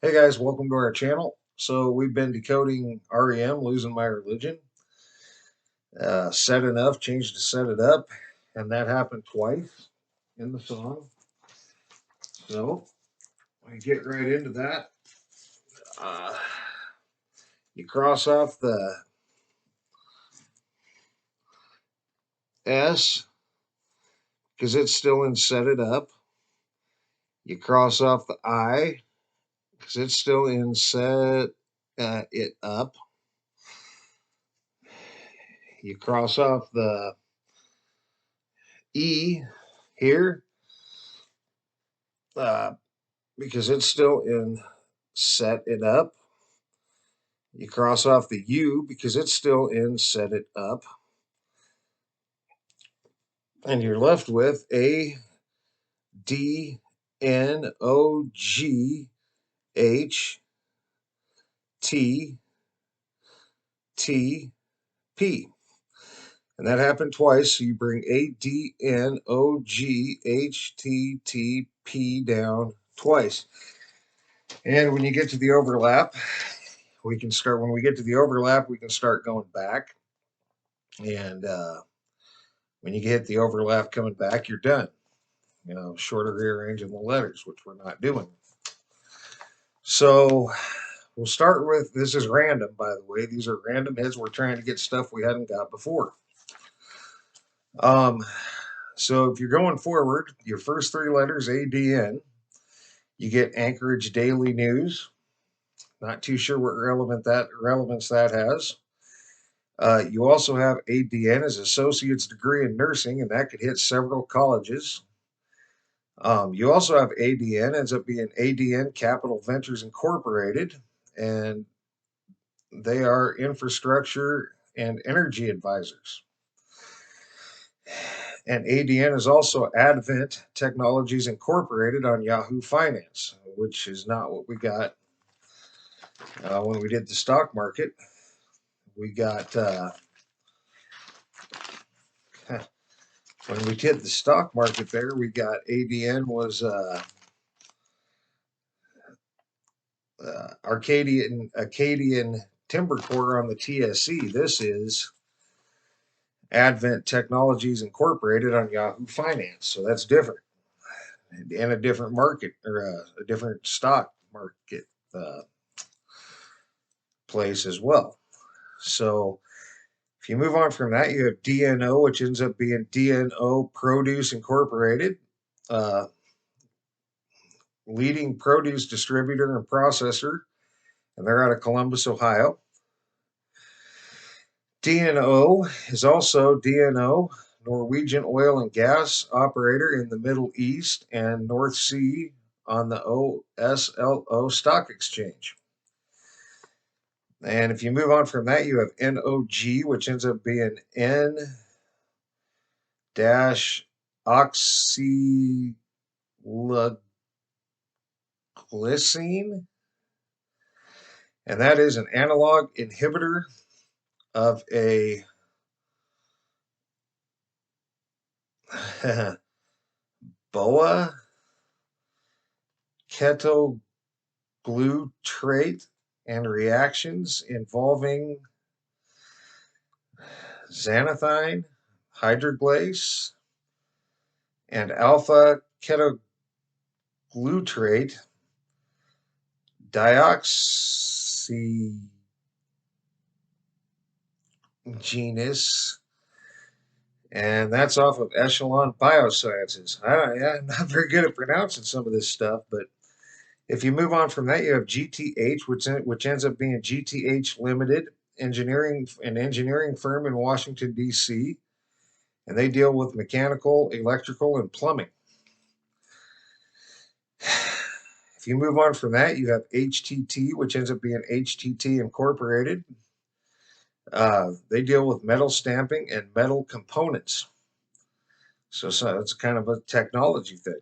Hey guys, welcome to our channel. So we've been decoding REM, Losing My Religion. Set enough, changed to set it up, and that happened twice in the song. So we get right into that. Uh, you cross off the S because it's still in set it up. You cross off the I because it's still in set it up. You cross off the E here uh, because it's still in set it up. You cross off the U because it's still in set it up. And you're left with A, D, N, O, G, H, T, T, P. And that happened twice. So you bring A, D, N, O, G, H, T, T, P down twice. And when you get to the overlap, we can start going back. And when you get the overlap coming back, you're done. Shorter rearranging the letters, which we're not doing. So we'll start with, this is random, by the way. These are random hits. We're trying to get stuff we hadn't got before. So if you're going forward, your first three letters, ADN, you get Anchorage Daily News. Not too sure what relevance that has. You also have ADN as associate's degree in nursing, and that could hit several colleges. You also have ADN, ends up being ADN Capital Ventures Incorporated, and they are infrastructure and energy advisors. And ADN is also Advent Technologies Incorporated on Yahoo Finance, which is not what we got when we did the stock market. We got, when we did the stock market there, we got ADN was Acadian Timber Corps on the TSC. This is Advent Technologies Incorporated on Yahoo Finance. So that's different. And a different market, or a different stock market place as well. So if you move on from that, you have DNO, which ends up being DNO Produce Incorporated, leading produce distributor and processor, and they're out of Columbus, Ohio. DNO is also DNO, Norwegian oil and gas operator in the Middle East and North Sea on the OSLO stock exchange. And if you move on from that, you have NOG, which ends up being N-oxyglycine, and that is an analog inhibitor of a BOA ketoglutarate and reactions involving xanthine hydroglase and alpha ketoglutarate dioxygenase, and that's off of Echelon Biosciences. I'm not very good at pronouncing some of this stuff, but if you move on from that, you have GTH, which ends up being GTH Limited, an engineering firm in Washington, D.C., and they deal with mechanical, electrical, and plumbing. If you move on from that, you have HTT, which ends up being HTT Incorporated. They deal with metal stamping and metal components. So it's kind of a technology thing.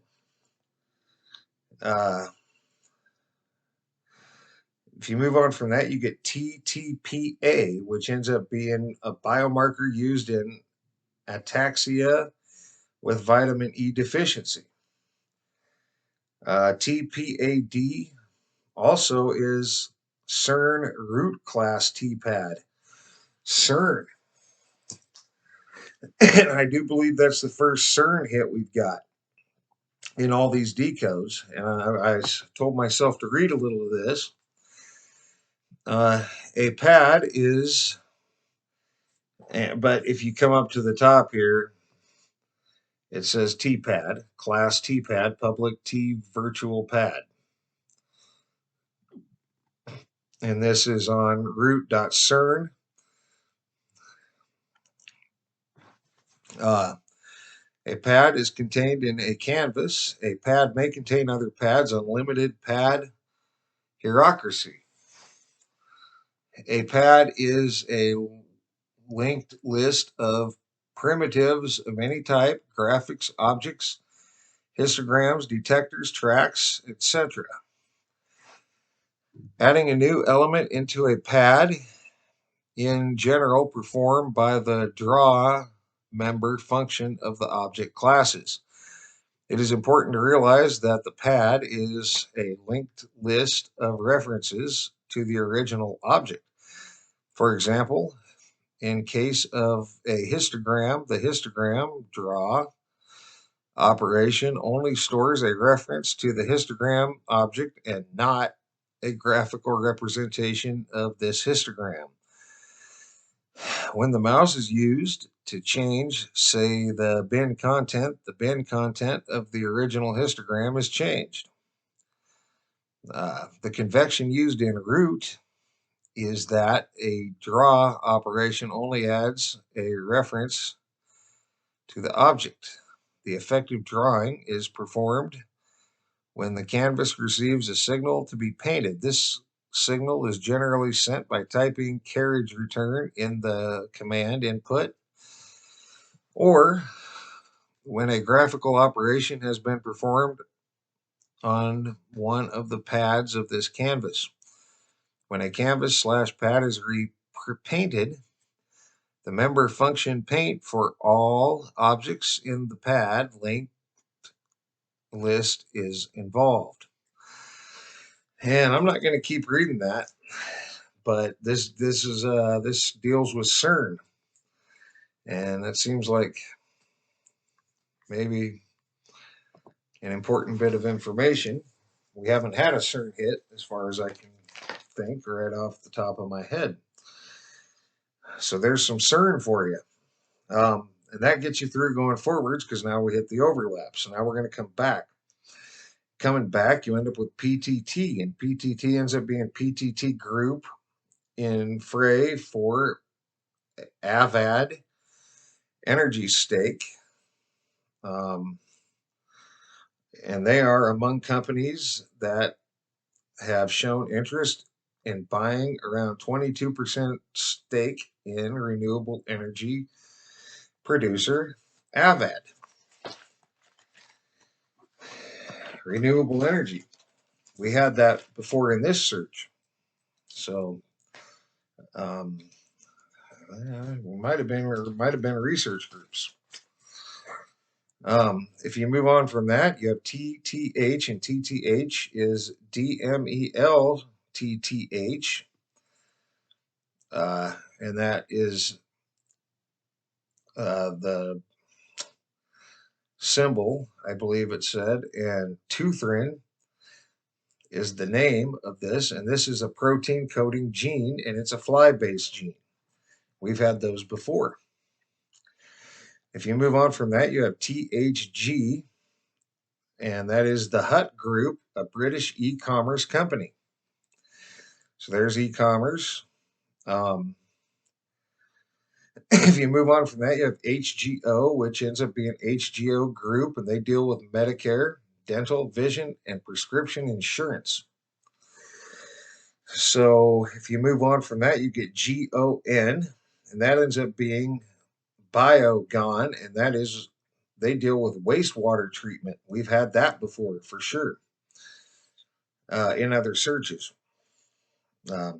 If you move on from that, you get TTPA, which ends up being a biomarker used in ataxia with vitamin E deficiency. TPAD, also is CERN root class T-pad. CERN. And I do believe that's the first CERN hit we've got in all these decodes. And I told myself to read a little of this. A pad is, but if you come up to the top here, it says T-pad, class T-pad, public T virtual pad. And this is on root.cern. A pad is contained in a canvas. A pad may contain other pads. Unlimited pad hierarchy. A pad is a linked list of primitives of any type, graphics, objects, histograms, detectors, tracks, etc. Adding a new element into a pad, in general, performed by the draw member function of the object classes. It is important to realize that the pad is a linked list of references to the original object. For example, in case of a histogram, the histogram draw operation only stores a reference to the histogram object and not a graphical representation of this histogram. When the mouse is used to change, say, the bin content of the original histogram is changed. The convection used in root is that a draw operation only adds a reference to the object. The effective drawing is performed when the canvas receives a signal to be painted. This signal is generally sent by typing carriage return in the command input, or when a graphical operation has been performed on one of the pads of this canvas. When a canvas/pad is repainted, the member function paint for all objects in the pad linked list is involved. And I'm not going to keep reading that, but this deals with CERN, and it seems like maybe an important bit of information. We haven't had a CERN hit, as far as I can think, right off the top of my head. So there's some CERN for you. And that gets you through going forwards, because now we hit the overlap. So now we're going to come back. Coming back, you end up with PTT, and PTT ends up being PTT group in fray for AVAD energy stake. And they are among companies that have shown interest in buying around 22% stake in renewable energy producer AVAD. Renewable energy. We had that before in this search. So might have been research groups. If you move on from that, you have TTH, and TTH is DMEL TTH, and that is the symbol, I believe it said, and Tuthrin is the name of this, and this is a protein coding gene, and it's a fly-based gene. We've had those before. If you move on from that, you have THG, and that is the Hut Group, a British e-commerce company. So there's e-commerce. If you move on from that, you have HGO, which ends up being HGO Group, and they deal with Medicare, dental, vision, and prescription insurance. So if you move on from that, you get GON, and that ends up being Biogon, and that is, they deal with wastewater treatment. We've had that before, for sure, in other searches. Other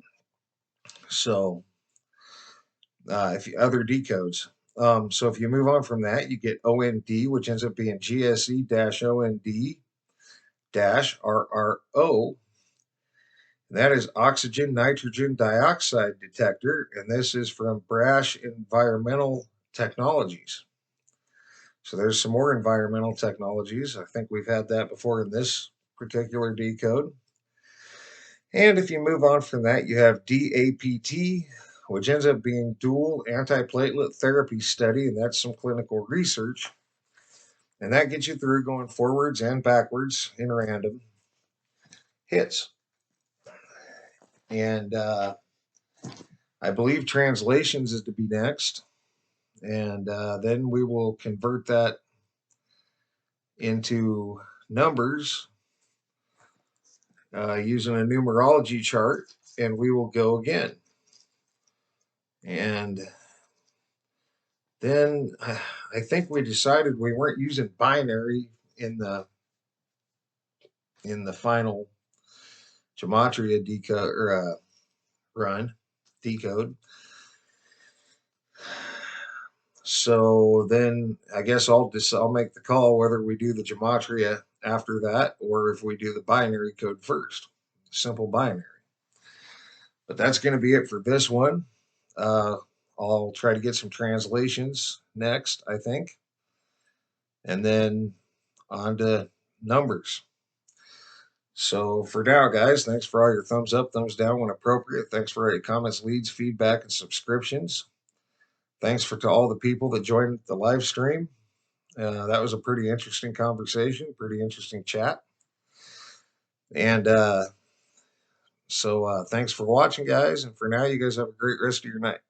decodes. So if you move on from that, you get OND, which ends up being GSE-OND-RRO, And that is oxygen nitrogen dioxide detector, and this is from Brash Environmental Technologies. So there's some more environmental technologies. I think we've had that before in this particular decode. And if you move on from that, you have DAPT, which ends up being dual antiplatelet therapy study, and that's some clinical research. And that gets you through going forwards and backwards in random hits. And I believe translations is to be next. And then we will convert that into numbers using a numerology chart, and we will go again. And then I think we decided we weren't using binary in the final gematria decode or run decode. So then I guess I'll make the call whether we do the gematria after that or if we do the binary code first. Simple binary. But that's going to be it for this one. I'll try to get some translations next, I think. And then on to numbers. So for now, guys, thanks for all your thumbs up, thumbs down when appropriate. Thanks for all your comments, leads, feedback, and subscriptions. Thanks to all the people that joined the live stream. That was a pretty interesting conversation, pretty interesting chat. And so thanks for watching, guys. And for now, you guys have a great rest of your night.